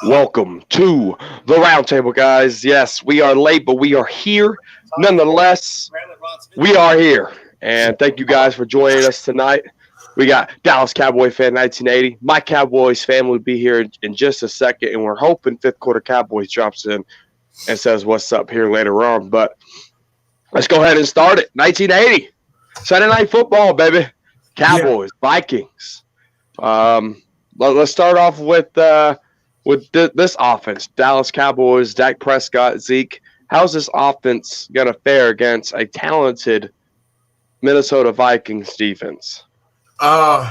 Welcome to the roundtable, guys. Yes, we are late, but we are here. Nonetheless, we are here. And thank you guys for joining us tonight. We got Dallas Cowboy fan 1980. My Cowboys family will be here in just a second, and we're hoping fifth quarter Cowboys drops in and says what's up here later on. But let's go ahead and start it. 1980, Sunday Night Football, baby. Yeah, Cowboys, Vikings. Let's start off with this offense. Dallas Cowboys, Dak Prescott, Zeke. How's this offense gonna fare against a talented Minnesota Vikings defense? uh,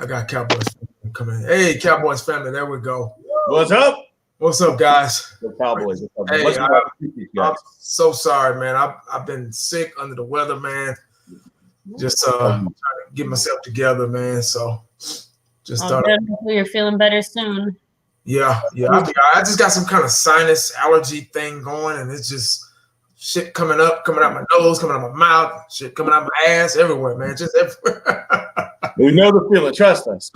I got Cowboys family coming. Hey, Cowboys family, there we go. What's up? What's up, guys? The Cowboys. Hey, What's up, I'm guys? so sorry, man. I've been sick, under the weather, man. Just trying to get myself together, man. So just Oh, good. Hopefully you're feeling better soon. yeah. I just got some kind of sinus allergy thing going, and it's just shit coming out my nose, coming out my mouth, shit coming out my ass, everywhere, man. Just everywhere. We know the feeling. Trust us.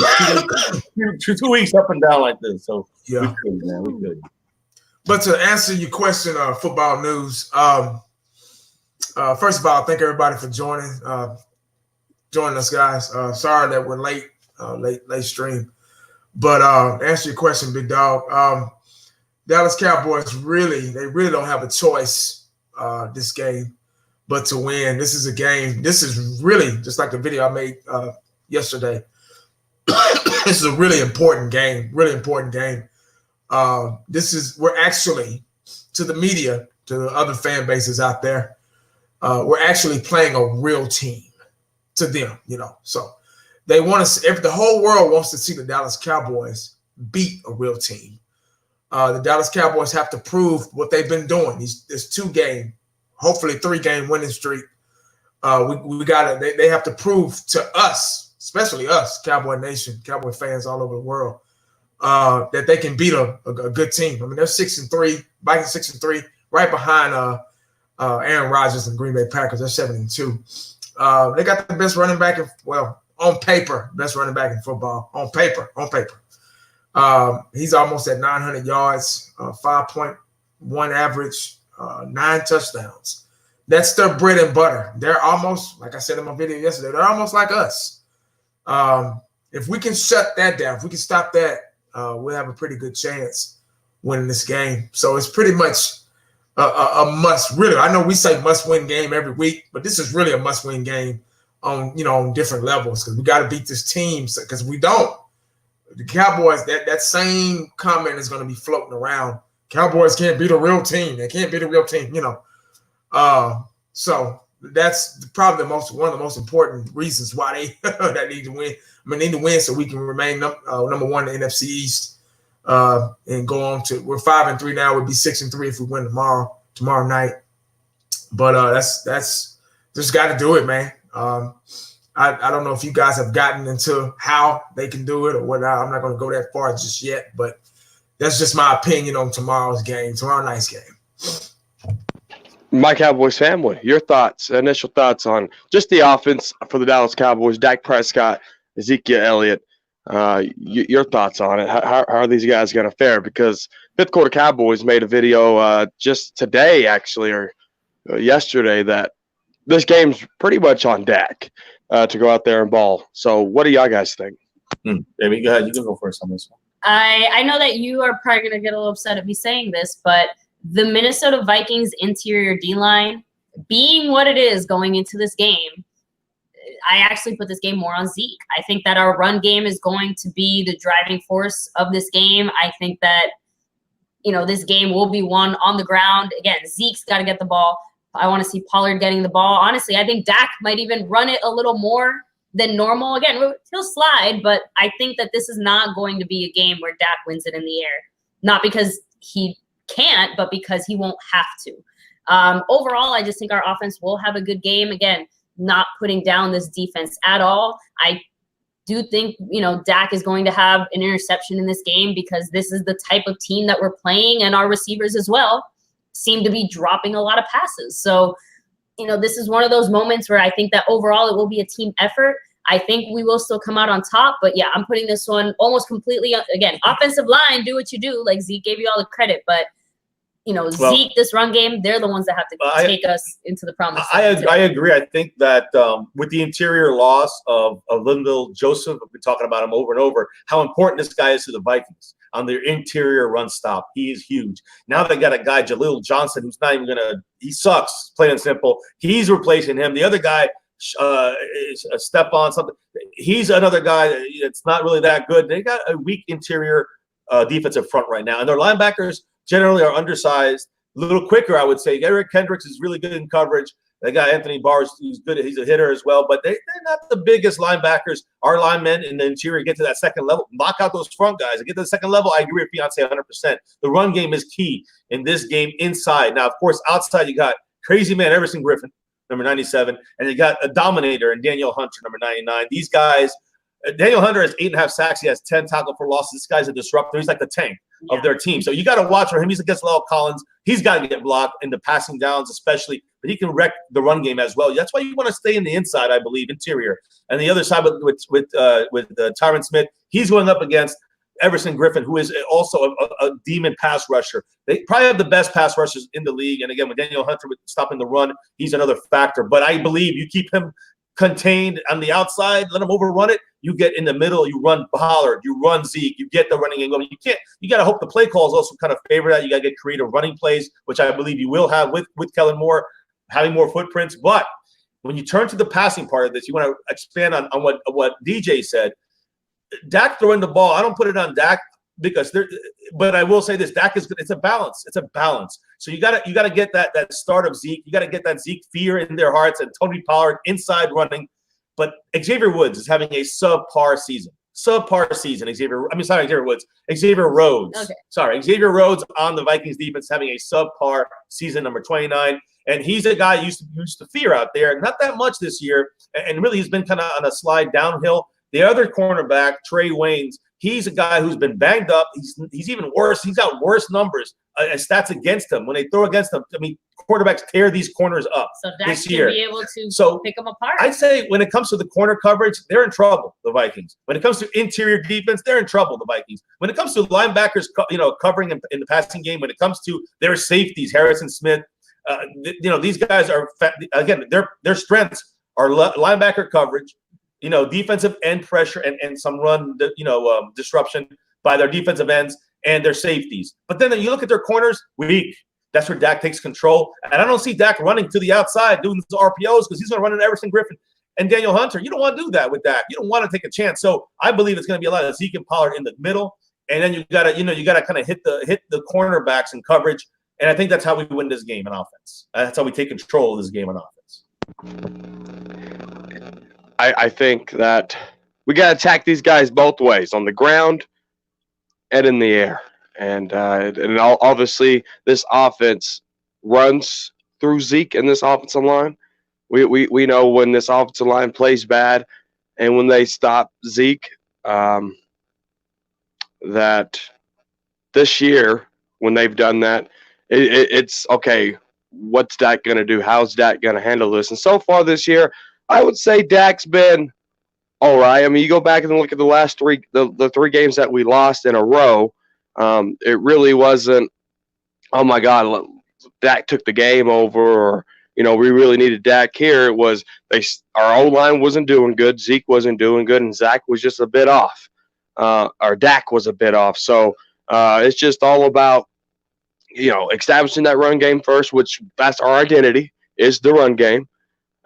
2 weeks up and down like this. So Yeah. we good, man. We good. But to answer your question, football news. First of all, thank everybody for joining us, guys. Sorry that we're late stream. But to answer your question, big dog. Dallas Cowboys really don't have a choice this game, but to win. This is a game. This is really just like the video I made yesterday. This is a really important game. We're actually, to the media, to the other fan bases out there, we're actually playing a real team to them, So they want us, the whole world wants to see the Dallas Cowboys beat a real team. The Dallas Cowboys have to prove what they've been doing. This 2-game, hopefully 3-game winning streak. We got to. They have to prove to us, especially us, Cowboy Nation, Cowboy fans all over the world, that they can beat a good team. I mean, they're 6-3, Vikings 6-3, right behind Aaron Rodgers and Green Bay Packers. They're 7-2. They got the best running back on paper, best running back in football. On paper. He's almost at 900 yards, 5.1 average, 9 touchdowns. That's their bread and butter. They're almost, like I said in my video yesterday, they're almost like us. If we can shut that down, if we can stop that, we'll have a pretty good chance winning this game. So it's pretty much a must. Really, I know we say must-win game every week, but this is really a must-win game on different levels, because we got to beat this team, because we don't. The Cowboys, that same comment is going to be floating around. Cowboys can't beat a real team. They can't beat a real team, So that's probably one of the most important reasons why they need to win. I mean, they need to win so we can remain number one in the NFC East and go on to. We're 5-3 now. We'd be 6-3 if we win tomorrow night. But that's just got to do it, man. I don't know if you guys have gotten into how they can do it or what. I'm not going to go that far just yet, but that's just my opinion on tomorrow night's game. My Cowboys family, your initial thoughts on just the offense for the Dallas Cowboys, Dak Prescott, Ezekiel Elliott, your thoughts on it. How are these guys going to fare? Because fifth quarter Cowboys made a video just today, actually, or yesterday, that this game's pretty much on Dak to go out there and ball. So what do y'all guys think? Baby, go ahead. You can go first on this one. I know that you are probably going to get a little upset at me saying this, but the Minnesota Vikings interior D-line, being what it is going into this game, I actually put this game more on Zeke. I think that our run game is going to be the driving force of this game. I think that, this game will be won on the ground. Again, Zeke's got to get the ball. I want to see Pollard getting the ball. Honestly, I think Dak might even run it a little more than normal. Again, he'll slide, but I think that this is not going to be a game where Dak wins it in the air. Not because he can't, but because he won't have to. Overall, I just think our offense will have a good game. Again, not putting down this defense at all. I do think, Dak is going to have an interception in this game, because this is the type of team that we're playing, and our receivers as well seem to be dropping a lot of passes. So, this is one of those moments where I think that overall it will be a team effort. I think we will still come out on top. But yeah, I'm putting this one almost completely, again, offensive line, do what you do. Like Zeke gave you all the credit, but Zeke, this run game, they're the ones that have to take us into the promised land. I agree. I think that with the interior loss of Linville Joseph, we've been talking about him over and over, how important this guy is to the Vikings on their interior run stop. He is huge. Now they got a guy, Jaleel Johnson, who's not even he sucks, plain and simple. He's replacing him. The other guy, is a step on something. He's another guy that's not really that good. They got a weak interior defensive front right now, and their linebackers generally are undersized, a little quicker, I would say. Eric Kendricks is really good in coverage. They got Anthony Barrs, who's good. He's a hitter as well, but they're not the biggest linebackers. Our linemen in the interior get to that second level, knock out those front guys, and get to the second level. I agree with Fiance 100%. The run game is key in this game inside. Now, of course, outside you got crazy man Everson Griffin, number 97, and you got a dominator in Daniel Hunter, number 99. These guys, Daniel Hunter has 8.5 sacks. He has 10 tackle for losses. This guy's a disruptor. He's like the tank of their team. So you got to watch for him. He's against Lyle Collins. He's got to get blocked in the passing downs, especially, but he can wreck the run game as well. That's why you want to stay in the inside, I believe, interior. And the other side with Tyron Smith, he's going up against Everson Griffin, who is also a demon pass rusher. They probably have the best pass rushers in the league. And again, with Daniel Hunter stopping the run, he's another factor. But I believe you keep him contained on the outside, let him overrun it. You get in the middle, you run Pollard, you run Zeke, you get the running game going. You got to hope the play calls also kind of favor that. You got to get creative running plays, which I believe you will have with Kellen Moore having more footprints. But when you turn to the passing part of this, you want to expand on what DJ said. Dak throwing the ball, I don't put it on Dak but I will say this: Dak is good. It's a balance. It's a balance. So you gotta get that start of Zeke. You gotta get that Zeke fear in their hearts and Tony Pollard inside running. But Xavier Woods is having a subpar season. Xavier Woods. Xavier Rhodes. Okay. Sorry, Xavier Rhodes on the Vikings defense having a subpar season, number 29. And he's a guy used to fear out there. Not that much this year, and really he's been kind of on a slide downhill. The other cornerback, Trey Waynes, he's a guy who's been banged up. He's even worse. He's got worse numbers and stats against him. When they throw against him, I mean, quarterbacks tear these corners up this year. Be able to pick them apart. I'd say when it comes to the corner coverage, they're in trouble, the Vikings. When it comes to interior defense, they're in trouble, the Vikings. When it comes to linebackers, covering in the passing game, when it comes to their safeties, Harrison Smith, these guys are, again, their strengths are linebacker coverage, defensive end pressure and some run, disruption by their defensive ends and their safeties. But then you look at their corners, weak. That's where Dak takes control. And I don't see Dak running to the outside doing the RPOs because he's going to run into Everson Griffin and Daniel Hunter. You don't want to do that with Dak. You don't want to take a chance. So I believe it's going to be a lot of Zeke and Pollard in the middle. And then you got to kind of hit the cornerbacks in coverage. And I think that's how we win this game in offense. That's how we take control of this game in offense. I think that we got to attack these guys both ways, on the ground and in the air. And obviously this offense runs through Zeke and this offensive line. We know when this offensive line plays bad and when they stop Zeke, that this year when they've done that, it's okay, what's Dak going to do? How's Dak going to handle this? And so far this year, I would say Dak's been all right. I mean, you go back and look at the last the three games that we lost in a row. It really wasn't, oh my God, Dak took the game over, or we really needed Dak here. It was our O-line wasn't doing good, Zeke wasn't doing good, and Zach was just a bit off. Or Dak was a bit off. So it's just all about establishing that run game first, which that's our identity, is the run game.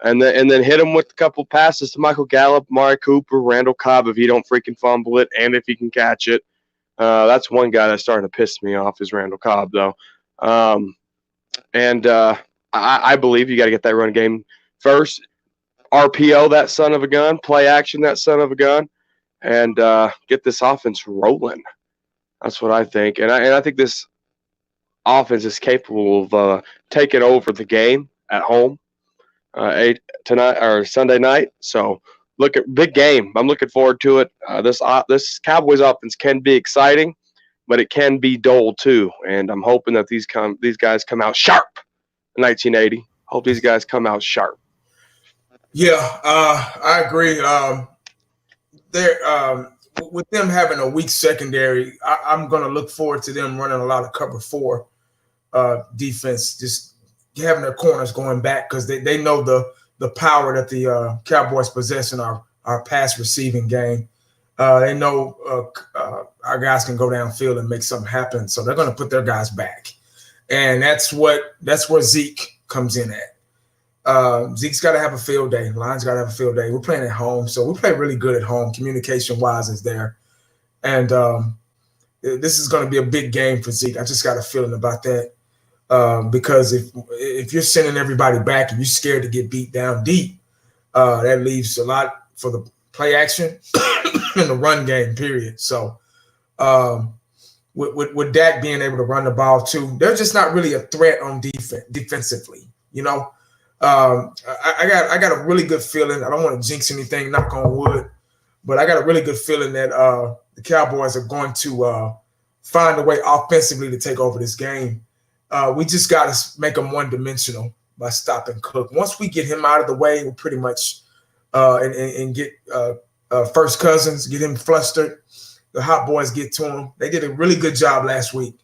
And then hit him with a couple passes to Michael Gallup, Mari Cooper, Randall Cobb if he don't freaking fumble it and if he can catch it. That's one guy that's starting to piss me off is Randall Cobb, though. I believe you got to get that run game first. RPO that son of a gun, play action that son of a gun, and get this offense rolling. That's what I think. And I think this offense is capable of taking over the game at home. Tonight or Sunday night. So look at big game. I'm looking forward to it. This Cowboys offense can be exciting, but it can be dull too. And I'm hoping that these guys come out sharp in 1980. Hope these guys come out sharp. Yeah, I agree. They're with them having a weak secondary. I'm going to look forward to them running a lot of cover 4 defense, just having their corners going back because they know the power that the Cowboys possess in our pass receiving game. They know our guys can go downfield and make something happen, so they're going to put their guys back, and that's where Zeke comes in at. Zeke's got to have a field day. Lions got to have a field day. We're playing at home, so we play really good at home. Communication-wise is there. And this is going to be a big game for Zeke. I just got a feeling about that because if you're sending everybody back and you're scared to get beat down deep, that leaves a lot for the play action and the run game, period. So with Dak being able to run the ball too, they're just not really a threat on defensively, you know. I got a really good feeling. I don't want to jinx anything, knock on wood, but I got a really good feeling that the Cowboys are going to find a way offensively to take over this game. We just got to make them one-dimensional by stopping Cook. Once we get him out of the way, we'll pretty much and get First Cousins, get him flustered. The hot boys get to him. They did a really good job last week,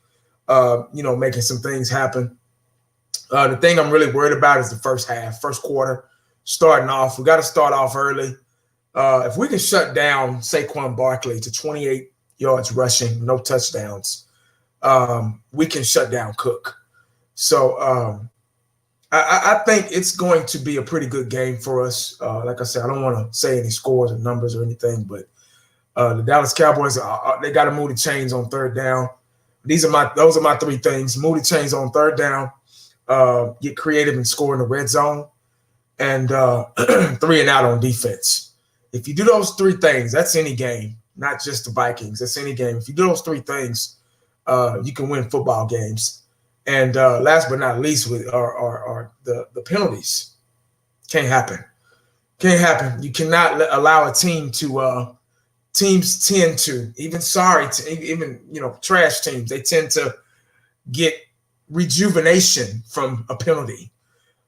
making some things happen. The thing I'm really worried about is the first quarter, starting off. We got to start off early. If we can shut down Saquon Barkley to 28 yards rushing, no touchdowns, we can shut down Cook. So I think it's going to be a pretty good game for us. Like I said, I don't want to say any scores or numbers or anything, but the Dallas Cowboys, they got to move the chains on third down. Those are my 3 things. Move the chains on third down. Get creative and score in the red zone, and 3 and out on defense. If you do those 3 things, that's any game, not just the Vikings. That's any game. If you do those 3 things, you can win football games. And last but not least, are the penalties. Can't happen. Can't happen. You cannot allow a team to. Teams tend to, even trash teams, they tend to get rejuvenation from a penalty.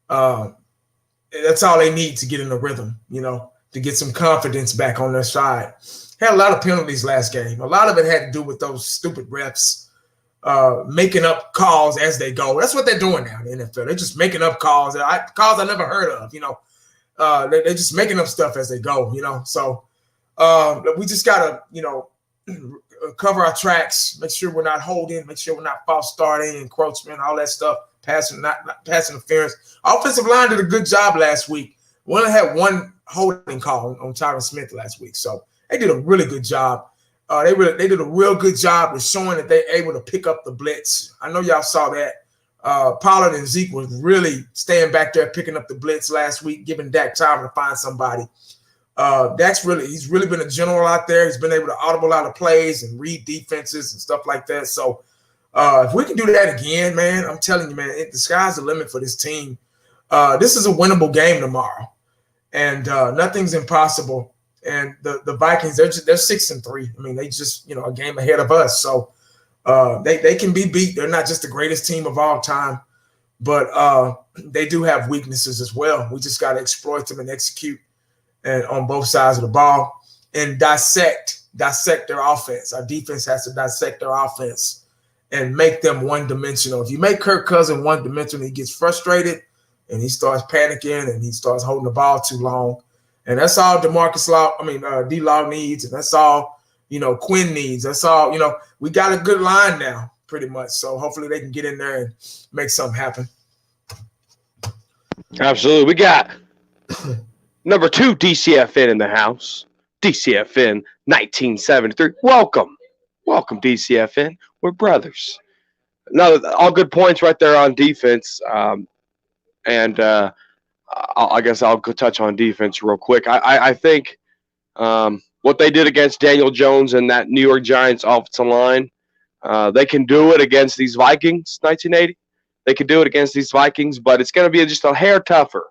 That's all they need to get in the rhythm, to get some confidence back on their side. Had a lot of penalties last game. A lot of it had to do with those stupid refs making up calls as they go. That's what they're doing now in the NFL. They're just making up calls. Calls I never heard of, They're just making up stuff as they go, So we just got to, cover our tracks, make sure we're not holding, make sure we're not false starting, encroachment, all that stuff, pass interference. Offensive line did a good job last week. We only had 1 holding call on Tyron Smith last week, so they did a really good job. They did a real good job of showing that they're able to pick up the blitz. I know y'all saw that. Pollard and Zeke was really staying back there picking up the blitz last week, giving Dak time to find somebody. He's really been a general out there. He's been able to audible out of plays and read defenses and stuff like that. So if we can do that again, man, I'm telling you, man, the sky's the limit for this team. This is a winnable game tomorrow, and nothing's impossible. And the Vikings, they're 6-3. I mean, they just a game ahead of us. So they can be beat. They're not just the greatest team of all time, but they do have weaknesses as well. We just got to exploit them and execute. And on both sides of the ball, and dissect their offense. Our defense has to dissect their offense and make them one-dimensional. If you make Kirk Cousins one-dimensional, he gets frustrated and he starts panicking and he starts holding the ball too long. And that's all D-Law needs, and that's all Quinn needs. That's all we got a good line now, pretty much. So hopefully they can get in there and make something happen. Absolutely, we got. Number 2, DCFN in the house. DCFN 1973. Welcome, DCFN. We're brothers. No, all good points right there on defense. And I guess I'll go touch on defense real quick. I think what they did against Daniel Jones and that New York Giants offensive line, they can do it against these Vikings, 1980. They can do it against these Vikings, but it's going to be just a hair tougher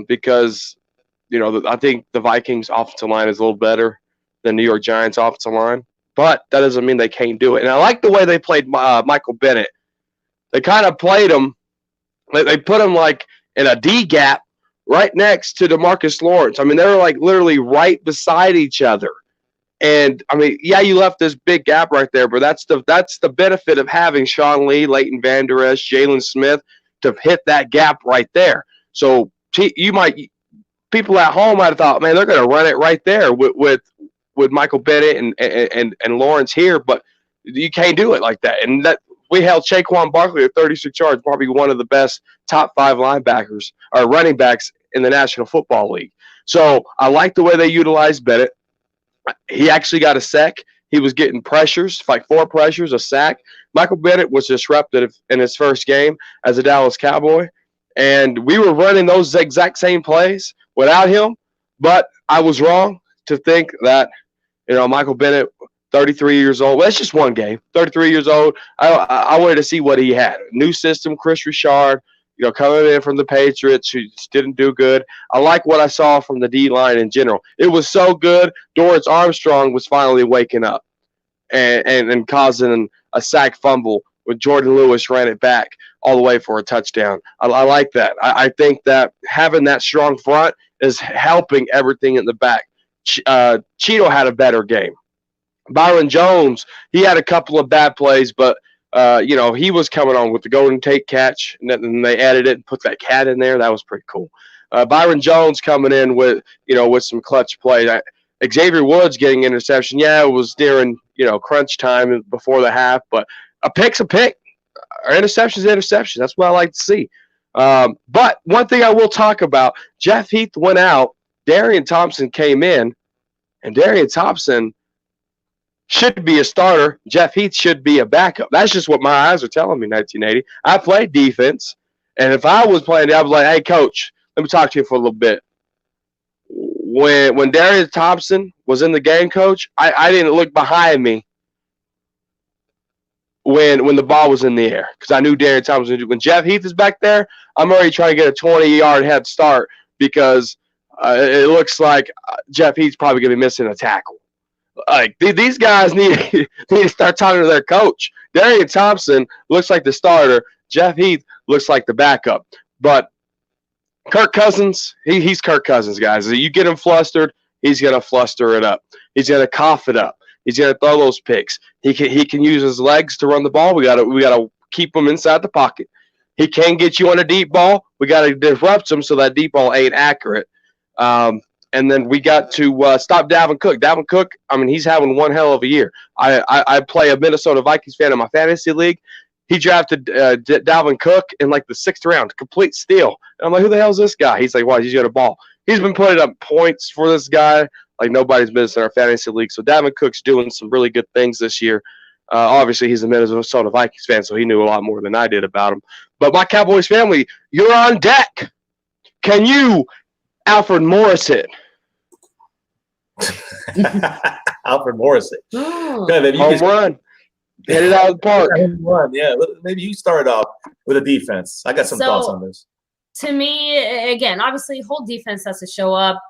because – I think the Vikings offensive line is a little better than New York Giants offensive line, but that doesn't mean they can't do it. And I like the way they played Michael Bennett. They kind of played him. They put him like in a D gap right next to DeMarcus Lawrence. I mean, they were like literally right beside each other. And I mean, yeah, you left this big gap right there, but that's the benefit of having Sean Lee, Leighton Vander Esch, Jalen Smith to hit that gap right there. So people at home might have thought, man, they're going to run it right there with Michael Bennett and Lawrence here, but you can't do it like that. And that we held Saquon Barkley at 36 yards, probably one of the best top 5 linebackers or running backs in the National Football League. So I like the way they utilized Bennett. He actually got a sack. He was getting pressures, like 4 pressures, a sack. Michael Bennett was disruptive in his first game as a Dallas Cowboy, and we were running those exact same plays without him, but I was wrong to think that, Michael Bennett, 33 years old. Well, it's just one game. 33 years old. I wanted to see what he had. New system, Chris Richard, coming in from the Patriots, who just didn't do good. I like what I saw from the D-line in general. It was so good. Dorrance Armstrong was finally waking up and causing a sack fumble when Jordan Lewis ran it back all the way for a touchdown. I like that. I think that having that strong front is helping everything in the back. Cheeto had a better game. Byron Jones, he had a couple of bad plays, but he was coming on with the Golden Tate catch, and then they added it and put that cat in there. That was pretty cool. Byron Jones coming in with some clutch play. Xavier Woods getting interception. Yeah, it was during crunch time before the half, but a pick's a pick. Or interception's an interception. That's what I like to see. But one thing I will talk about: Jeff Heath went out, Darian Thompson came in, and Darian Thompson should be a starter. Jeff Heath should be a backup. That's just what my eyes are telling me. 1980. I played defense, and if I was playing, I was like, "Hey, coach, let me talk to you for a little bit." When Darian Thompson was in the game, coach, I didn't look behind me when the ball was in the air because I knew Darian Thompson. When Jeff Heath is back there, I'm already trying to get a 20-yard head start because it looks like Jeff Heath's probably going to be missing a tackle. Like these guys need to start talking to their coach. Darian Thompson looks like the starter. Jeff Heath looks like the backup. But Kirk Cousins, he's Kirk Cousins, guys. You get him flustered, he's gonna fluster it up. He's gonna cough it up. He's gonna throw those picks. He can use his legs to run the ball. We gotta keep him inside the pocket. He can get you on a deep ball. We gotta disrupt him so that deep ball ain't accurate. And then we got to stop Dalvin Cook. Dalvin Cook, I mean, he's having one hell of a year. I play a Minnesota Vikings fan in my fantasy league. He drafted Dalvin Cook in like the 6th round, complete steal. And I'm like, who the hell is this guy? He's like, wow, he's got a ball. He's been putting up points for this guy like nobody's business in our fantasy league. So Dalvin Cook's doing some really good things this year. Obviously, he's a Minnesota Vikings fan, so he knew a lot more than I did about him. But my Cowboys family, you're on deck. Can you Alfred Morris it? Alfred Morrison. Oh. Yeah, maybe Home run. Hit it out of the park. Yeah, maybe you start off with a defense. I got some thoughts on this. To me, again, obviously, whole defense has to show up.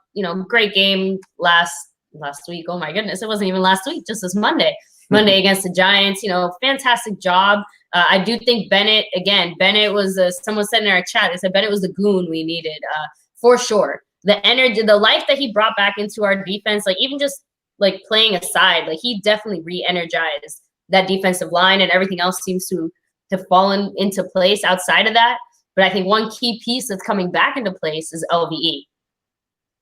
Great game last week. Oh my goodness, it wasn't even last week. Just this Monday against the Giants. Fantastic job. I do think Bennett was someone said in our chat. They said Bennett was the goon we needed for sure. The energy, the life that he brought back into our defense, like even just like playing aside, like he definitely re-energized that defensive line, and everything else seems to have fallen into place outside of that. But I think one key piece that's coming back into place is LVE.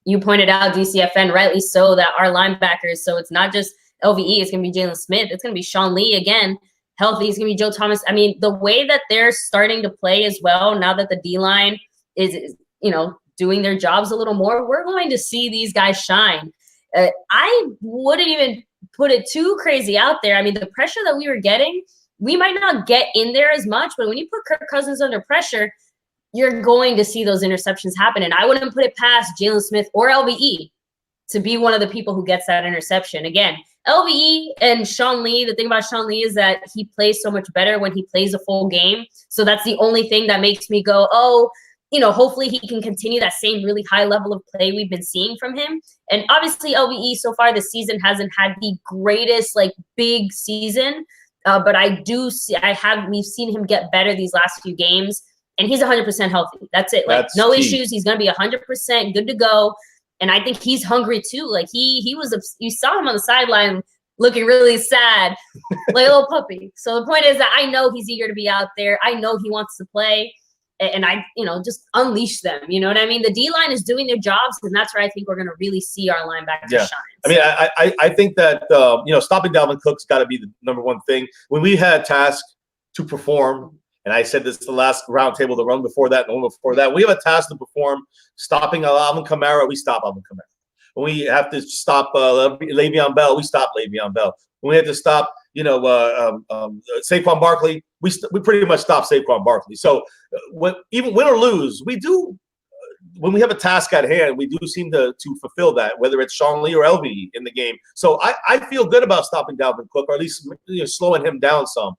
You pointed out DCFN, rightly so, that our linebackers, so it's not just LVE, it's going to be Jalen Smith, it's going to be Sean Lee again, healthy, it's going to be Joe Thomas. I mean, the way that they're starting to play as well, now that the D-line is doing their jobs a little more, we're going to see these guys shine. I wouldn't even put it too crazy out there. I mean, the pressure that we were getting, we might not get in there as much, but when you put Kirk Cousins under pressure, you're going to see those interceptions happen. And I wouldn't put it past Jalen Smith or LVE to be one of the people who gets that interception. Again, LVE and Sean Lee, the thing about Sean Lee is that he plays so much better when he plays a full game. So that's the only thing that makes me go, hopefully he can continue that same really high level of play we've been seeing from him. And obviously LVE so far this season hasn't had the greatest big season, but we've seen him get better these last few games. and he's 100% healthy. That's it. Like That's no key. issues. He's gonna be 100% good to go. And I think he's hungry too. Like he was. You saw him on the sideline looking really sad, like a little puppy. So the point is that I know he's eager to be out there. I know he wants to play, and I, just unleash them. You know what I mean? The D-line is doing their jobs, and that's where I think we're going to really see our linebackers shine. I mean, I think that, stopping Dalvin Cook's got to be the number one thing. When we had tasked to perform, and I said this the last roundtable, the run before that, and the one before that, we have a task to perform stopping Alvin Kamara. We stop Alvin Kamara. When we have to stop Le'Veon Bell, we stop Le'Veon Bell. When we have to stop, Saquon Barkley, we pretty much stop Saquon Barkley. So even win or lose, we do. When we have a task at hand, we do seem to fulfill that, whether it's Sean Lee or LV in the game. So I feel good about stopping Dalvin Cook, or at least slowing him down some.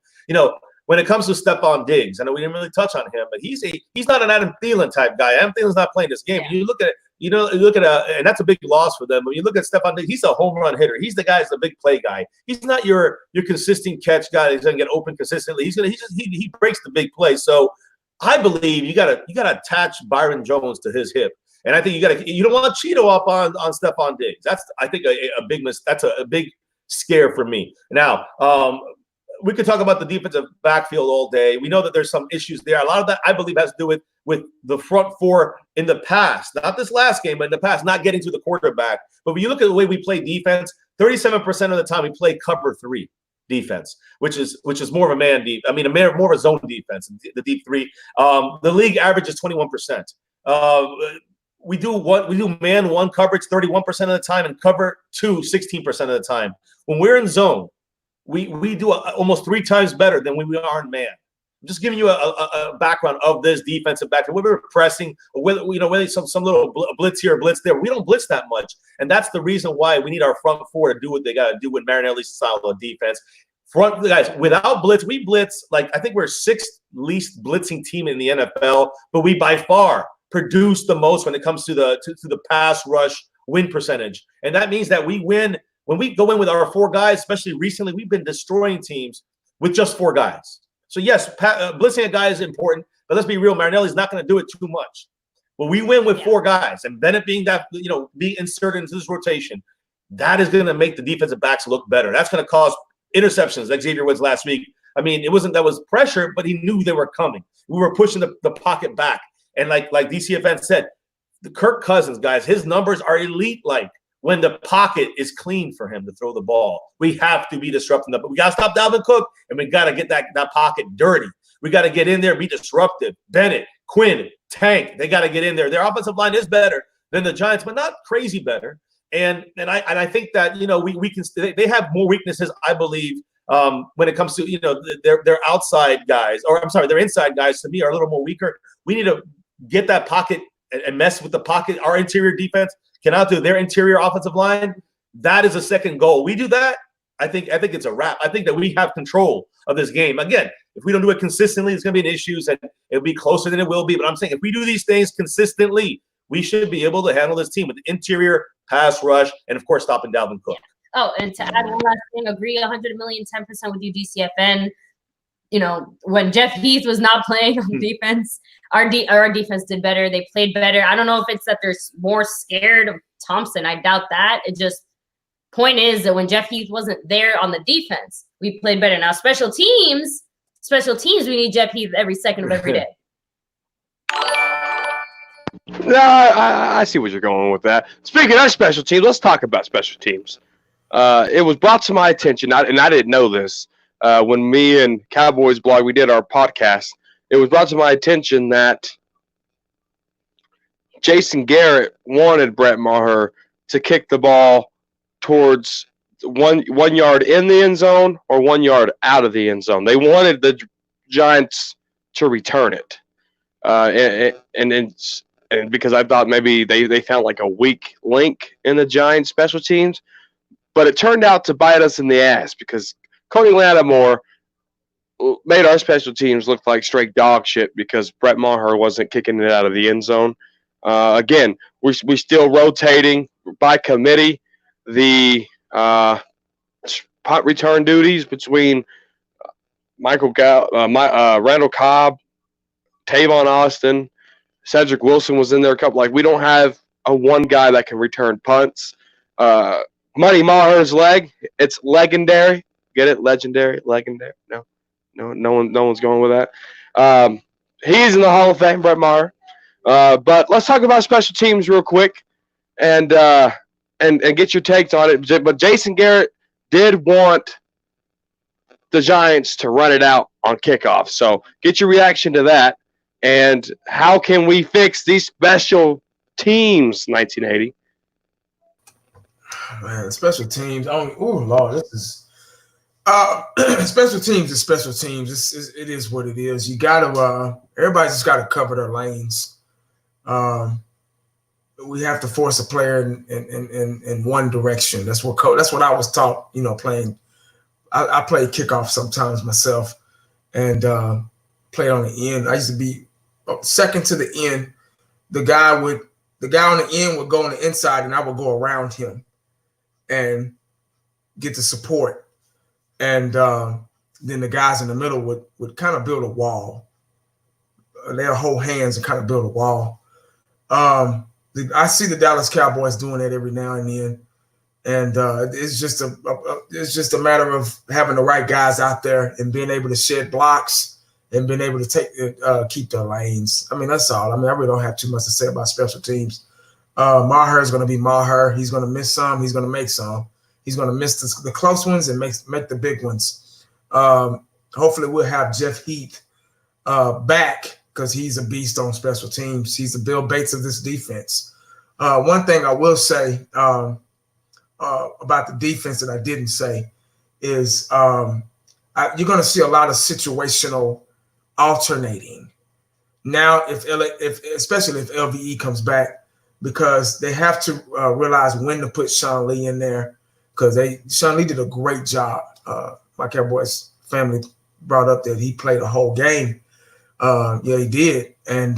When it comes to Stephon Diggs, I know we didn't really touch on him, but he's not an Adam Thielen type guy. Adam Thielen's not playing this game. Yeah. You look at and that's a big loss for them. When you look at Stephon Diggs, he's a home run hitter. He's the guy that's the big play guy. He's not your consistent catch guy. He's gonna get open consistently. He breaks the big play. So I believe you gotta attach Byron Jones to his hip. And I think you don't want Cheeto up on Stephon Diggs. That's, I think, that's a big scare for me. Now, we could talk about the defensive backfield all day. We know that there's some issues there. A lot of that, I believe, has to do with the front four in the past, not this last game, but in the past, not getting to the quarterback. But when you look at the way we play defense, 37% of the time we play cover 3 defense, which is more of a man deep. I mean, more of a zone defense, the deep 3. The league average is 21%. We do man 1 coverage 31% of the time, and cover 2 16% of the time. When we're in zone, we do almost 3 times better than when we are in man. I'm just giving you a background of this defensive back. Whether we're pressing, or whether some little blitz here, blitz there, we don't blitz that much, and that's the reason why we need our front four to do what they got to do with Marinelli's style of defense. Front guys, without blitz, we blitz like I think we're 6th least blitzing team in the NFL, but we by far produce the most when it comes to the pass rush win percentage, and that means that we win. When we go in with our 4 guys, especially recently, we've been destroying teams with just 4 guys. So, yes, blitzing a guy is important, but let's be real. Marinelli's not going to do it too much. Well, we win with 4 guys, and Bennett being being inserted into this rotation, that is going to make the defensive backs look better. That's going to cause interceptions like Xavier Woods last week. I mean, that was pressure, but he knew they were coming. We were pushing the pocket back. And like DCFN said, the Kirk Cousins, guys, his numbers are elite-like. When the pocket is clean for him to throw the ball, we have to be disrupting them. But we got to stop Dalvin Cook, and we got to get that pocket dirty. We got to get in there, be disruptive. Bennett, Quinn, Tank, they got to get in there. Their offensive line is better than the Giants, but not crazy better. And I think that we can. They have more weaknesses, I believe, when it comes to their outside guys, or I'm sorry, their inside guys. To me, are a little more weaker. We need to get that pocket and mess with the pocket. Our interior defense can outdo their interior offensive line. That is a second goal. We do that, I think it's a wrap. I think that we have control of this game. Again, if we don't do it consistently, it's going to be an issue, and it'll be closer than it will be. But I'm saying if we do these things consistently, we should be able to handle this team with interior, pass rush, and, of course, stopping Dalvin Cook. Oh, and to add one last thing, agree 100 million, 10% with you, DCFN. When Jeff Heath was not playing on defense, our defense did better. They played better. I don't know if it's that they're more scared of Thompson. I doubt that. It just point is that when Jeff Heath wasn't there on the defense, we played better. Now, special teams, we need Jeff Heath every second of every day. No, I see what you're going with that. Speaking of special teams, let's talk about special teams. It was brought to my attention, and I didn't know this, when me and Cowboys blog, we did our podcast. It was brought to my attention that Jason Garrett wanted Brett Maher to kick the ball towards 1 yard in the end zone or 1 yard out of the end zone. They wanted the Giants to return it. And because I thought maybe they found like a weak link in the Giants special teams, but it turned out to bite us in the ass because Cody Lattimore made our special teams look like straight dog shit because Brett Maher wasn't kicking it out of the end zone. Again, we're still rotating by committee the punt return duties between Randall Cobb, Tavon Austin, Cedric Wilson was in there a couple. Like, we don't have a one guy that can return punts. Money Maher's leg, it's legendary. Get it? Legendary, legendary. No one's going with that. He's in the Hall of Fame, Brett Maher. But let's talk about special teams real quick and get your takes on it. But Jason Garrett did want the Giants to run it out on kickoff. So get your reaction to that. And how can we fix these special teams, 1980? Man, special teams. Oh, Lord, this is special teams is special teams. It is what it is. You gotta everybody just gotta cover their lanes. We have to force a player in one direction. That's what I was taught. Playing. I played kickoff sometimes myself, and play on the end. I used to be second to the end. The guy on the end would go on the inside, and I would go around him and get the support. And then the guys in the middle would kind of build a wall. They'll hold hands and kind of build a wall. I see the Dallas Cowboys doing that every now and then. And it's just a matter of having the right guys out there and being able to shed blocks and being able to keep their lanes. I mean, that's all. I really don't have too much to say about special teams. Maher is going to be Maher. He's going to miss some. He's going to make some. He's going to miss the close ones and make the big ones. Hopefully we'll have Jeff Heath back because he's a beast on special teams. He's the Bill Bates of this defense. One thing I will say about the defense that I didn't say is you're going to see a lot of situational alternating. Now, especially if LVE comes back, because they have to realize when to put Sean Lee in there, because Sean Lee did a great job. My Cowboys family brought up that he played a whole game. Yeah, he did. And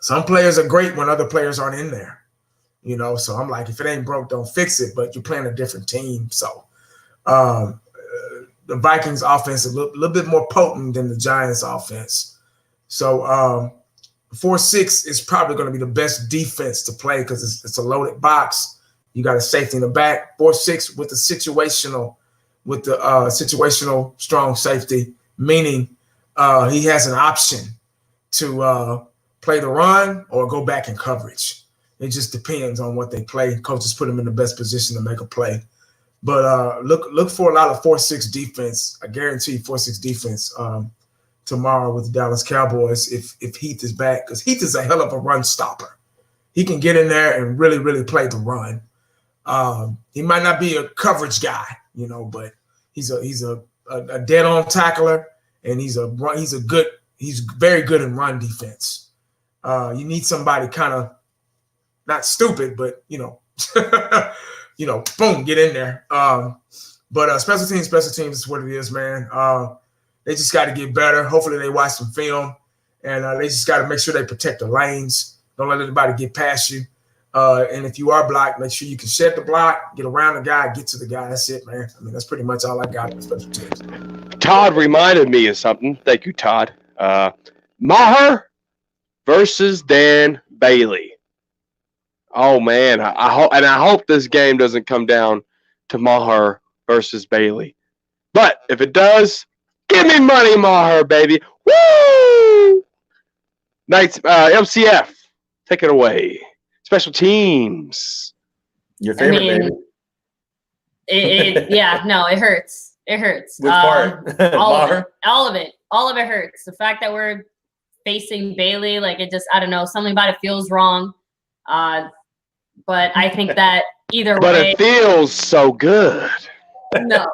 some players are great when other players aren't in there. So I'm like, if it ain't broke, don't fix it. But you're playing a different team. So the Vikings offense is a little bit more potent than the Giants offense. So 4-6 is probably going to be the best defense to play because it's a loaded box. You got a safety in the back. 4-6 with the situational strong safety, meaning he has an option to play the run or go back in coverage. It just depends on what they play. Coaches put them in the best position to make a play. But look for a lot of 4-6 defense. I guarantee 4-6 defense tomorrow with the Dallas Cowboys if Heath is back, because Heath is a hell of a run stopper. He can get in there and really, really play the run. He might not be a coverage guy, but he's a dead-on tackler, and he's very good in run defense. You need somebody kind of not stupid, but boom, get in there. But special teams is what it is, man. They just got to get better. Hopefully they watch some film, and they just got to make sure they protect the lanes. Don't let anybody get past you. And if you are blocked, make sure you can shed the block, get around the guy, get to the guy. That's it, man. That's pretty much all I got with special teams. Todd reminded me of something. Thank you, Todd. Maher versus Dan Bailey. Oh man, I hope this game doesn't come down to Maher versus Bailey. But if it does, give me money, Maher, baby. Woo! Knights, MCF, take it away. Special teams. Your favorite, baby. It hurts. It hurts. Which part? All of it hurts. The fact that we're facing Bailey, I don't know, something about it feels wrong. But I think that either way. But it feels so good. No,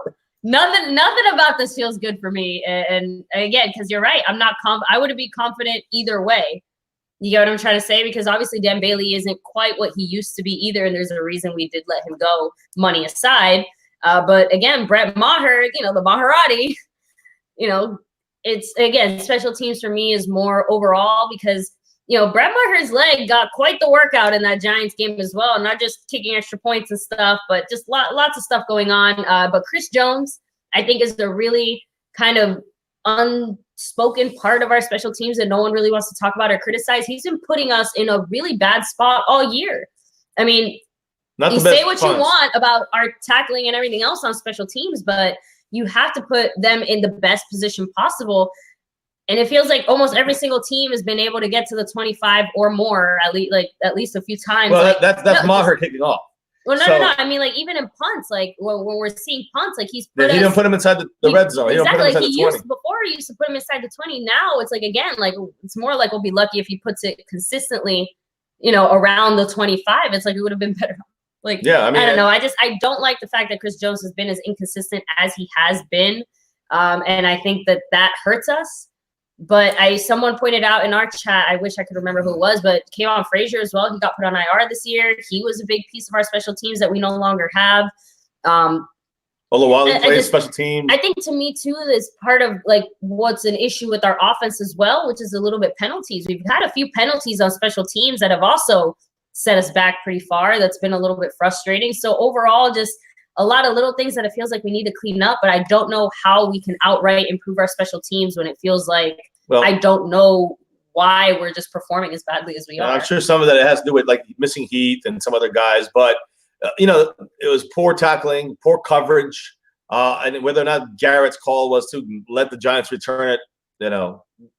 nothing about this feels good for me. And again, because you're right, I wouldn't be confident either way. You get what I'm trying to say? Because obviously Dan Bailey isn't quite what he used to be either, and there's a reason we did let him go, money aside. But again, Brett Maher, the Maharati, it's, again, special teams for me is more overall because, Brett Maher's leg got quite the workout in that Giants game as well. Not just kicking extra points and stuff, but just lots of stuff going on. But Chris Jones, I think, is a really kind of outspoken part of our special teams that no one really wants to talk about or criticize. He's been putting us in a really bad spot all year. I mean, you say what you want about our tackling and everything else on special teams, but you have to put them in the best position possible. And it feels like almost every single team has been able to get to the 25 or more, at least a few times. Well, that's Maher kicking off. Well, no. I mean, like, even in punts, like when we're seeing punts, like he didn't put him inside the red zone. Exactly. He used to put him inside the 20. Now it's like, again, like it's more like we'll be lucky if he puts it consistently, around the 25. It's like it would have been better. Like, yeah, I mean, I don't know. I don't like the fact that Chris Jones has been as inconsistent as he has been. And I think that hurts us. But someone pointed out in our chat, I wish I could remember who it was, but Kayvon Frazier as well. He got put on IR this year. He was a big piece of our special teams that we no longer have. Olawale plays special teams. I think to me too is part of like what's an issue with our offense as well, which is a little bit penalties. We've had a few penalties on special teams that have also set us back pretty far. That's been a little bit frustrating. So overall, just a lot of little things that it feels like we need to clean up, but I don't know how we can outright improve our special teams when it feels like I don't know why we're just performing as badly as we are. I'm sure some of that has to do with like missing Heath and some other guys, but it was poor tackling, poor coverage, and whether or not Garrett's call was to let the Giants return it,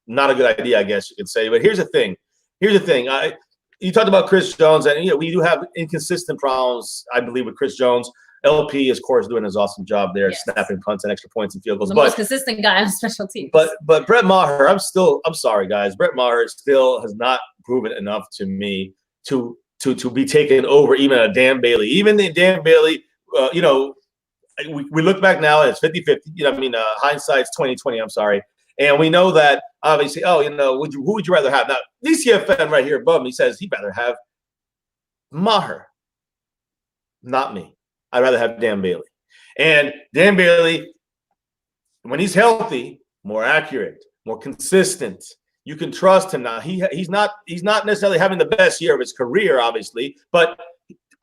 not a good idea, I guess you could say. But here's the thing. You talked about Chris Jones, and we do have inconsistent problems, I believe, with Chris Jones. LP, of course, doing his awesome job there, snapping punts and extra points and field goals. The most consistent guy on special teams. But Brett Maher, I'm sorry, guys. Brett Maher still has not proven enough to me to be taken over even a Dan Bailey. Even the Dan Bailey, we look back now and it's 50-50. Hindsight's 20/20. I'm sorry. And we know that obviously, who would you rather have? Now, DCFN right here above me says he'd rather have Maher, not me. I'd rather have Dan Bailey. And Dan Bailey, when he's healthy, more accurate, more consistent. You can trust him now. He's not necessarily having the best year of his career, obviously, but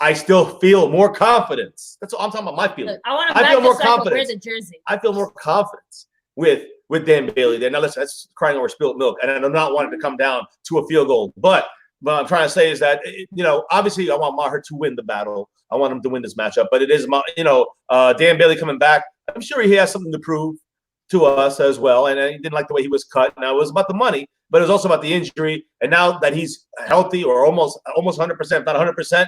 I still feel more confidence. That's all I'm talking about. My feeling. I feel more confidence. The jersey. I feel more confidence with Dan Bailey there. Now listen, that's crying over spilled milk, and I'm not wanting to come down to a field goal, but what I'm trying to say is that, obviously I want Maher to win the battle. I want him to win this matchup. But it is, Dan Bailey coming back. I'm sure he has something to prove to us as well. And he didn't like the way he was cut. Now, it was about the money, but it was also about the injury. And now that he's healthy or almost 100%, not 100%,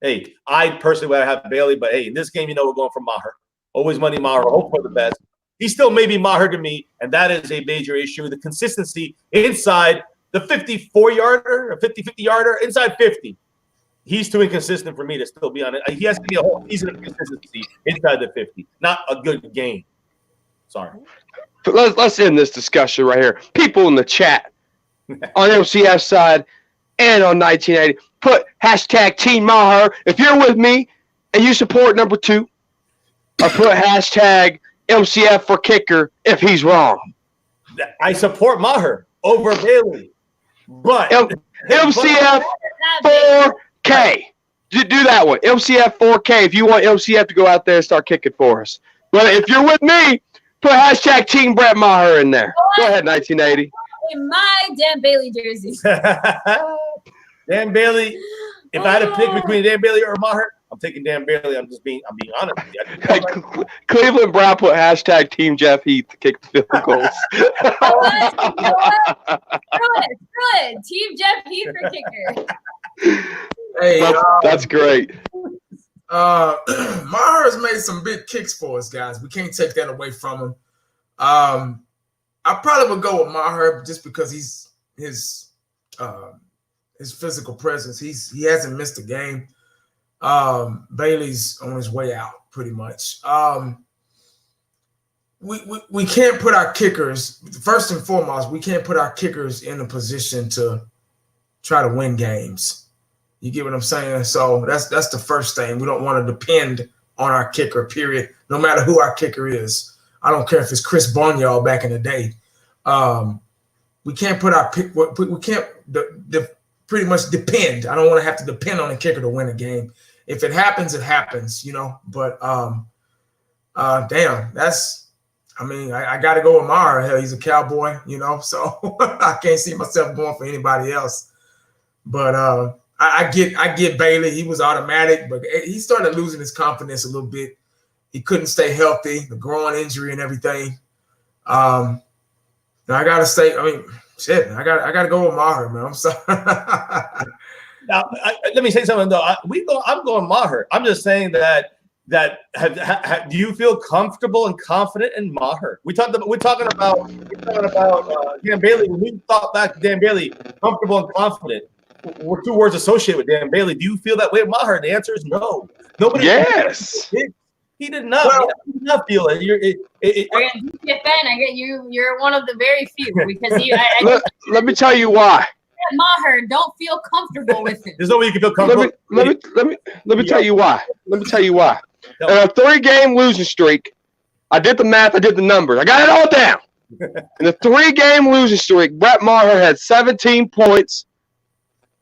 hey, I personally would have Bailey. But, hey, in this game, we're going for Maher. Always money Maher. Hope for the best. He still may be Maher to me, and that is a major issue. The consistency inside the 54-yarder, a 50-yarder, inside 50. He's too inconsistent for me to still be on it. He has to be a whole season of consistency inside the 50, not a good game. Sorry. Let's end this discussion right here. People in the chat on MCF side and on 1980, put hashtag Team Maher. If you're with me and you support number 2, or put hashtag MCF for kicker if he's wrong. I support Maher over Bailey, but MCF 4K. Do that one. MCF 4K. If you want MCF to go out there and start kicking for us. But if you're with me, put hashtag Team Brett Maher in there. Go ahead, 1980. In my Dan Bailey jersey. Dan Bailey. If I had to pick between Dan Bailey or Maher, I'm taking Dan Bailey. I'm being honest with you. Cleveland Brown put hashtag Team Jeff Heath to kick the field goals. Screw it. Team Jeff Heath for kicker. Hey, that's great. Maher has made some big kicks for us, guys. We can't take that away from him. I probably would go with Maher just because his physical presence. He hasn't missed a game. Bailey's on his way out pretty much. We can't put our kickers, first and foremost, we can't put our kickers in a position to try to win games. You get what I'm saying? So that's the first thing. We don't want to depend on our kicker, period, no matter who our kicker is. I don't care if it's Chris Boneyall back in the day. We can't put our pick. We can't pretty much depend. I don't want to have to depend on a kicker to win a game. If it happens, it happens, But damn, I mean, I got to go with Maher. Hell, he's a Cowboy, you know, so I can't see myself going for anybody else. But I get Bailey. He was automatic, but he started losing his confidence a little bit. He couldn't stay healthy, the groin injury and everything. I got to stay. I mean, shit, I got to go with Maher, man. I'm sorry. Now, let me say something though. I'm going Maher. I'm just saying that do you feel comfortable and confident in Maher? We're talking about Dan Bailey. When we thought back to Dan Bailey, comfortable and confident were two words associated with Dan Bailey. Do you feel that way with Maher? The answer is no. Nobody. Yes. He did not. Well, he did not feel it. I get you. You're one of the very few because let me tell you why. Maher don't feel comfortable with it. There's no way you can feel comfortable. Let me tell you why. Let me tell you why. In a 3-game losing streak, I did the math, I did the numbers. I got it all down. In a 3-game losing streak, Brett Maher had 17 points.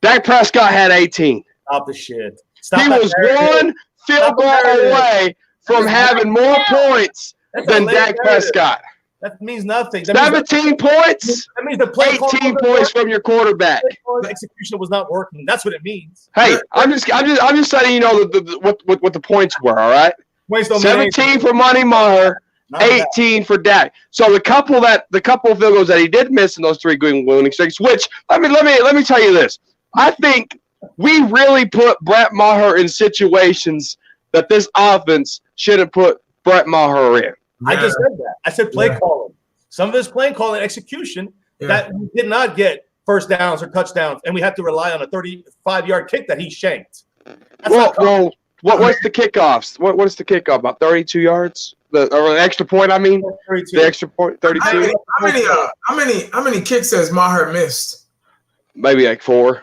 Dak Prescott had 18. Stop the shit. He was one field goal away from having more points than Dak Prescott. That means nothing. 17 points. That means the play 18 points from your quarterback. The execution was not working. That's what it means. Hey, I'm just letting you know what the points were. All right. 17 for Maher, 18 for Dak. So the couple of field goals that he did miss in those 3 winning streaks. Which let me tell you this. I think we really put Brett Maher in situations that this offense shouldn't put Brett Maher in. Yeah. I just said that. I said play calling. Some of his play calling execution that we did not get first downs or touchdowns, and we had to rely on a 35-yard kick that he shanked. What's the kickoffs? What is the kickoff? About 32 yards? Or an extra point? I mean, 32. The extra point, 32. How many kicks has Maher missed? Maybe like 4.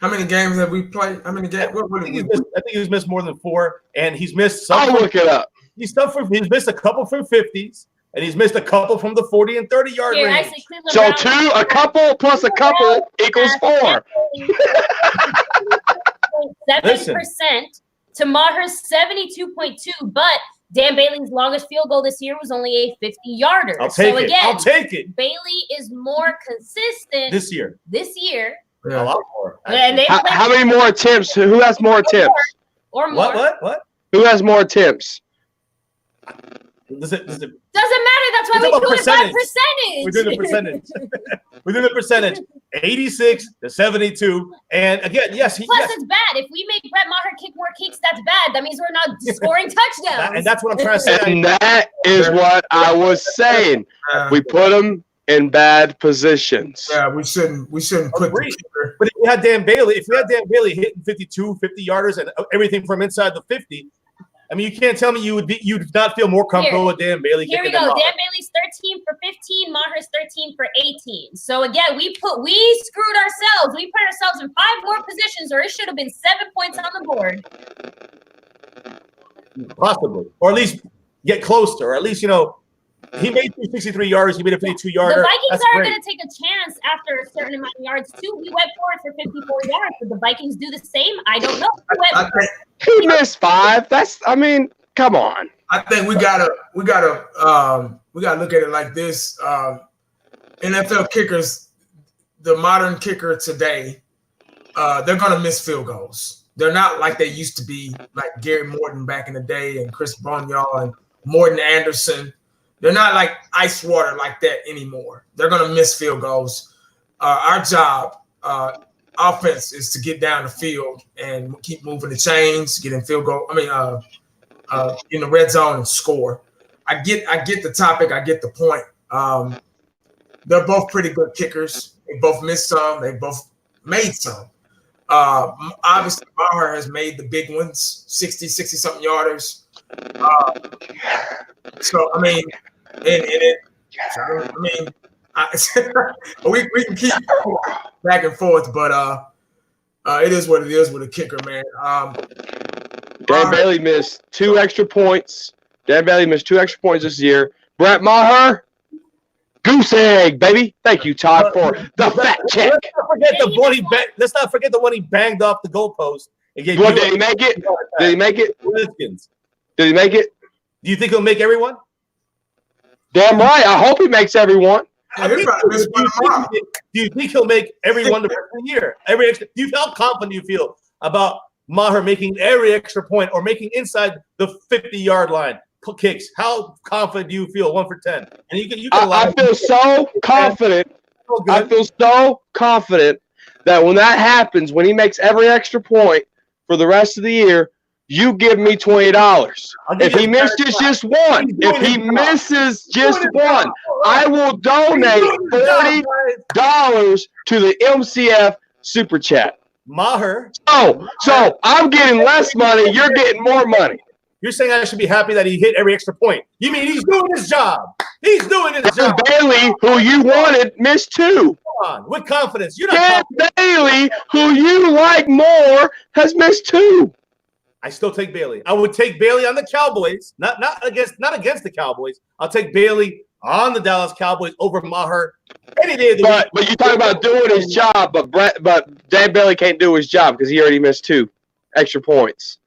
How many games have we played? How many games? I think he's missed more than 4, and he's missed some. I'll look it up. He's missed a couple from 50s, and he's missed a couple from the 40 and 30-yard range. So a couple plus a couple equals 4. 7% to Maher's 72.2, but Dan Bailey's longest field goal this year was only a 50-yarder. I'll take it. Bailey is more consistent this year. Yeah. A lot more. And how many more attempts? Who has more attempts? Or more. What? Who has more attempts? Doesn't matter. That's why we do it by percentage. We're doing the percentage. We're doing the percentage. 86 to 72. And again, yes. It's bad. If we make Brett Maher kick more kicks, that's bad. That means we're not scoring touchdowns. And that's what I'm trying to say. And that is what I was saying. We put them in bad positions. Yeah, we shouldn't put the kicker. But if we had Dan Bailey hitting 52, 50-yarders and everything from inside the 50, I mean, you can't tell me you'd not feel more comfortable with Dan Bailey. Here we go. Dan Bailey's 13 for 15. Maher's 13 for 18. So again, we screwed ourselves. We put ourselves in 5 more positions, or it should have been 7 points on the board. Possibly, or at least get closer, or at least he made 63 yards. He made a 52-yarder. The Vikings are going to take a chance after a certain amount of yards too. We went forward for 54 yards. Did the Vikings do the same? I don't know. He missed 5. Come on. I think we gotta look at it like this. NFL kickers, the modern kicker today, they're gonna miss field goals. They're not like they used to be, like Gary Morton back in the day and Chris Bonyall and Morton Anderson. They're not like ice water like that anymore. They're going to miss field goals. Our job, offense, is to get down the field and keep moving the chains, get in field goal. In the red zone and score. I get the topic. I get the point. They're both pretty good kickers. They both missed some. They both made some. Obviously, Maher has made the big ones, 60-something yarders. We can keep back and forth, but it is what it is with a kicker, man. Dan Bailey missed 2 extra points. Dan Bailey missed 2 extra points this year. Brett Maher, goose egg, baby. Thank you, Todd, for the fact check. Let's not forget the one he banged off the goalpost. Did he make it? Did he make it? Liskins. Did he make it? Do you think he'll make everyone? Damn right. I hope he makes everyone. Yeah, he'll probably miss one tomorrow. Do you think he'll make every one the rest of the year? Every extra. How confident do you feel about Maher making every extra point or making inside the 50-yard line kicks? How confident do you feel? 1 for 10. And you can I feel so confident. I feel so confident that when that happens, when he makes every extra point for the rest of the year, you give me $20. If he misses just one, I will donate $40 to the MCF Super Chat. Maher. So I'm getting less money. You're getting more money. You're saying I should be happy that he hit every extra point. You mean he's doing his job? He's doing his job. Bailey, who you wanted, missed 2. Come on, with confidence. You're not Dan Bailey, who you like more, has missed 2. I still take Bailey. I would take Bailey on the Cowboys, not against the Cowboys. I'll take Bailey on the Dallas Cowboys over Maher any day of the week. But you talk about doing his job, but Dan Bailey can't do his job because he already missed 2 extra points.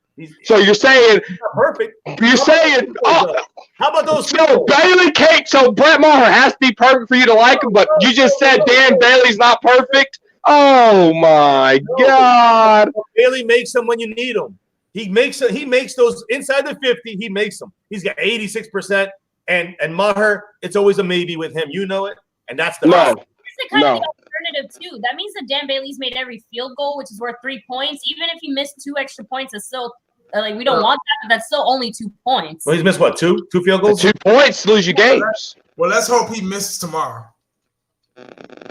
So you're saying perfect. You're saying how about those? So Bailey can't. So Brett Maher has to be perfect for you to like him, but you just said Dan Bailey's not perfect. Oh my God! Bailey makes them when you need them. He makes those inside the 50. He makes them. He's got 86%, and Maher, it's always a maybe with him. You know it, and that's the no. It's kind of the alternative too. That means that Dan Bailey's made every field goal, which is worth 3 points. Even if he missed 2 extra points, it's still we don't want that. But that's still only 2 points. Well, he's missed what? 2 field goals? 2 points lose you games. Well, let's hope he misses tomorrow.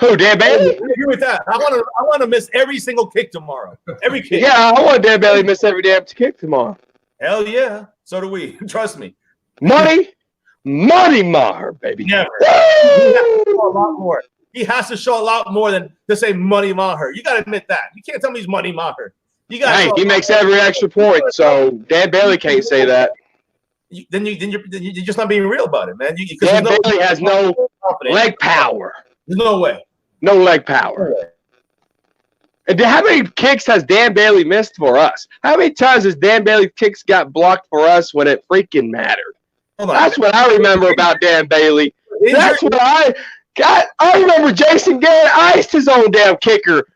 Who, Dan Bailey? I agree with that. I want to miss every single kick tomorrow. Every kick. Yeah, I want Dan Bailey to miss every damn kick tomorrow. Hell yeah. So do we. Trust me. Money Maher, baby. Never. He has to show a lot more. He has to show a lot more than to say money Maher. You got to admit that. You can't tell me he's money Maher. Hey, he makes every extra point, so Dan Bailey can't say that. Then you're just not being real about it, man. Dan Bailey has no leg power. There's no way. No leg power. And how many kicks has Dan Bailey missed for us? How many times has Dan Bailey kicks got blocked for us when it freaking mattered? That's what I remember about Dan Bailey. That's what I remember. Jason Garrett iced his own damn kicker,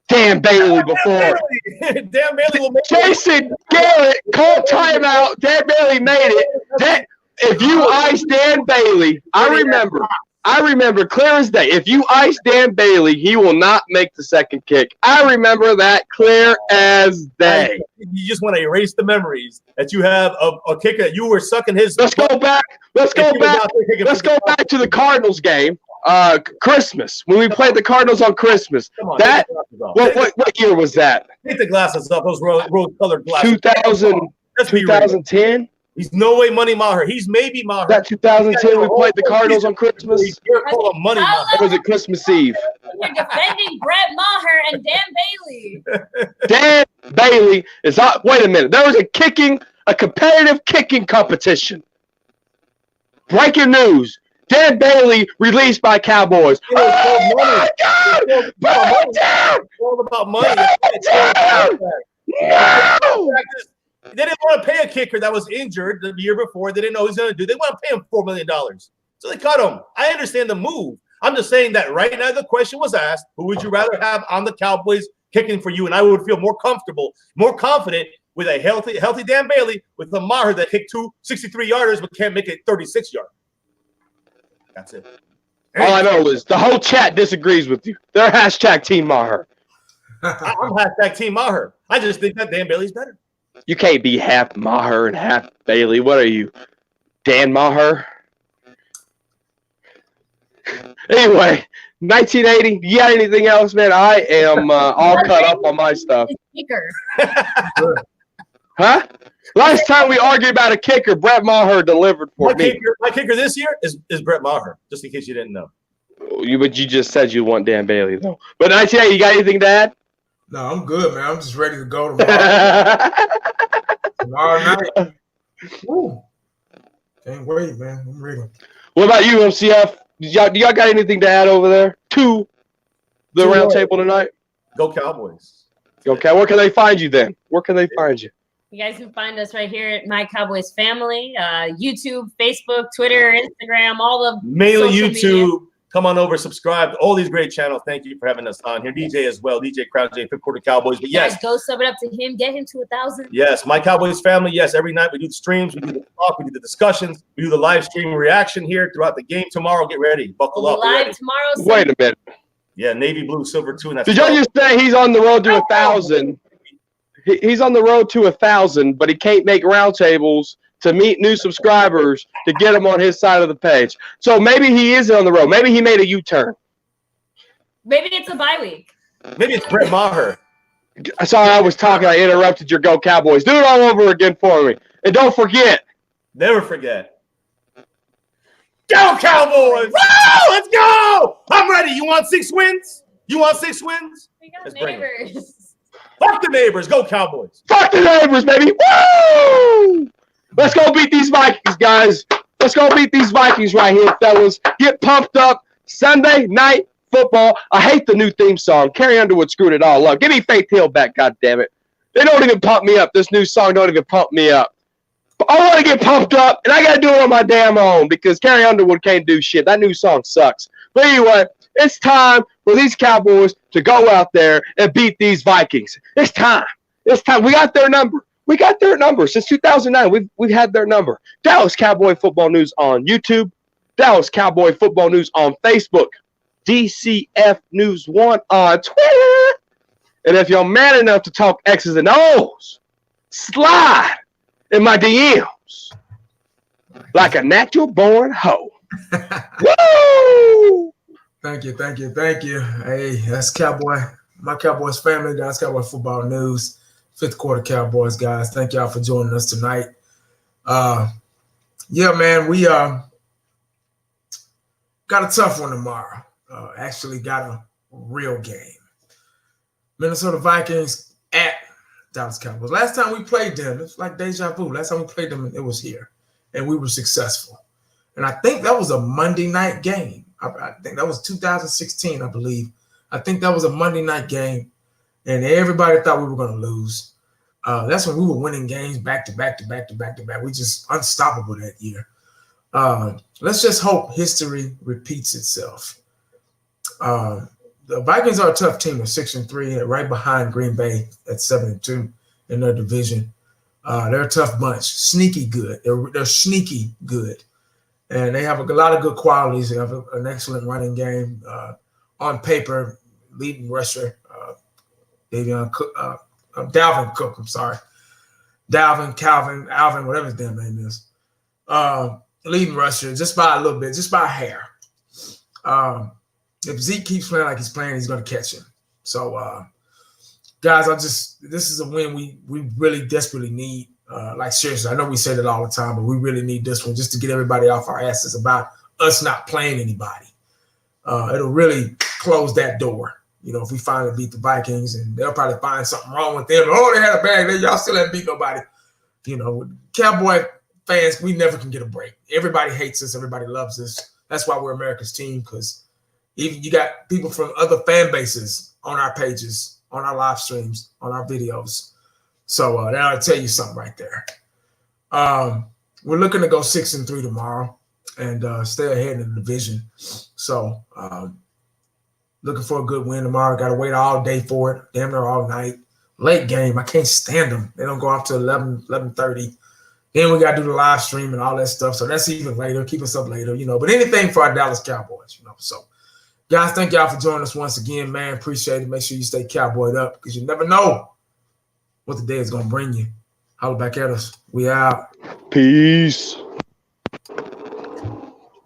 Dan Bailey, before. Dan Bailey will make Jason Garrett called timeout. Dan Bailey made it. If you ice Dan Bailey, I remember clear as day. If you ice Dan Bailey, he will not make the second kick. I remember that clear as day. You just want to erase the memories that you have of a kicker that you were sucking his. Let's go back to the Cardinals game. Christmas, when we played the Cardinals on Christmas. What year was that? Take the glasses off. Those rose-colored glasses. 2010. He's no way money Maher. He's maybe Maher. That 2010 we played the Cardinals on Christmas. Or was it Christmas Eve? You're defending Brett Maher and Dan Bailey. Dan Bailey is not. Wait a minute. There was a competitive kicking competition. Breaking news. Dan Bailey released by Cowboys. Oh my God! Burn down! It's all about money. No! They didn't want to pay a kicker that was injured the year before. They didn't know what he was going to do. They want to pay him $4 million. So they cut him. I understand the move. I'm just saying that right now the question was asked, who would you rather have on the Cowboys kicking for you? And I would feel more comfortable, more confident with a healthy Dan Bailey with a Maher that kicked 2 63-yarders but can't make it 36-yard. That's it. All I know is the whole chat disagrees with you. They're hashtag Team Maher. I'm hashtag Team Maher. I just think that Dan Bailey's better. You can't be half Maher and half Bailey. What are you, Dan Maher? Anyway, 1980. You got anything else, man? I am all cut up on my stuff. Huh? Last time we argued about a kicker, Brett Maher delivered for me. My kicker this year is Brett Maher, just in case you didn't know. But you just said you want Dan Bailey, though. But 1980, you got anything to add? No, I'm good, man. I'm just ready to go tomorrow. Tomorrow night. Woo. Can't wait, man. I'm ready. What about you, MCF? Do y'all got anything to add over there to the round table tonight? Go Cowboys. Okay, where can they find you then? Where can they find you? You guys can find us right here at My Cowboys Family, YouTube, Facebook, Twitter, Instagram, all the mainly social YouTube. media. Come on over, subscribe to all these great channels. Thank you for having us on here. DJ as well, DJ Crown J, Fifth Quarter Cowboys. But yes, Guys, go sub it up to him. Get him to 1,000. yes, My Cowboys Family. Yes, every night we do the streams, we do the talk, we do the discussions, we do the live stream reaction here throughout the game tomorrow. Get ready, buckle We'll up. be Get live ready. tomorrow. Wait a minute. Yeah, navy blue, silver too. And that's Did y'all just say he's on the road to 1,000? He's on the road to 1,000, but he can't make roundtables to meet new subscribers to get them on his side of the page. So maybe he is on the road. Maybe he made a U-turn. Maybe it's a bye week. maybe it's Brett Maher. Sorry, I was talking. I interrupted your Go Cowboys. Do it all over again for me. And don't forget. Never forget. Go Cowboys! Woo! Let's go! I'm ready. You want 6 wins? You want 6 wins? We got Let's bring it. neighbors. Fuck the neighbors. Go Cowboys. Fuck the neighbors, baby. Woo! Let's go beat these Vikings, guys. Let's go beat these Vikings right here, fellas. Get pumped up. Sunday night football. I hate the new theme song. Carrie Underwood screwed it all up. Give me Faith Hill back, goddammit. They don't even pump me up. This new song don't even pump me up. But I want to get pumped up, and I got to do it on my damn own because Carrie Underwood can't do shit. That new song sucks. But anyway, it's time for these Cowboys to go out there and beat these Vikings. It's time. It's time. We got their number. We got their number. Since 2009, we've had their number. Dallas Cowboy Football News on YouTube. Dallas Cowboy Football News on Facebook. DCF News 1 on Twitter. And if you're man enough to talk X's and O's, slide in my DMs like a natural born hoe. Woo! Thank you. Hey, that's My Cowboys Family, guys. Cowboy Football News, Fifth Quarter Cowboys, guys. Thank y'all for joining us tonight. Yeah, man, we got a tough one tomorrow. Actually got a real game. Minnesota Vikings at Dallas Cowboys. Last time we played them, it's like deja vu. Last time we played them, it was here, and we were successful. And I think that was a Monday night game. I think that was 2016, I believe. I think that was a Monday night game, and everybody thought we were going to lose. That's when we were winning games back to back. We just unstoppable that year. Let's just hope history repeats itself. The Vikings are a tough team at 6-3, right behind Green Bay at 7-2 in their division. They're a tough bunch, sneaky good. They're sneaky good, and they have a lot of good qualities. They have an excellent running game. On paper, leading rusher, Dalvin Cook. I'm sorry, Calvin, Alvin, whatever his damn name is. Leading rusher, just by a little bit, just by a hair. If Zeke keeps playing like he's playing, he's going to catch him. So, guys, this is a win we really desperately need. Like, seriously, I know we say that all the time, but we really need this one just to get everybody off our asses about us not playing anybody. It'll really close that door, if we finally beat the Vikings, and they'll probably find something wrong with them. Oh, they had a bag. Y'all still haven't beat nobody. Cowboy fans, we never can get a break. Everybody hates us. Everybody loves us. That's why we're America's team, because even you got people from other fan bases on our pages, on our live streams, on our videos. So that'll tell you something right there. We're looking to go 6-3 tomorrow and stay ahead in the division. So looking for a good win tomorrow. Got to wait all day for it. Damn near all night. Late game. I can't stand them. They don't go off to 11:30. Then we got to do the live stream and all that stuff. So that's even later. Keep us up later, But anything for our Dallas Cowboys, So, guys, thank y'all for joining us once again, man. Appreciate it. Make sure you stay cowboyed up because you never know what the day is going to bring you. Holler back at us. We out. Peace.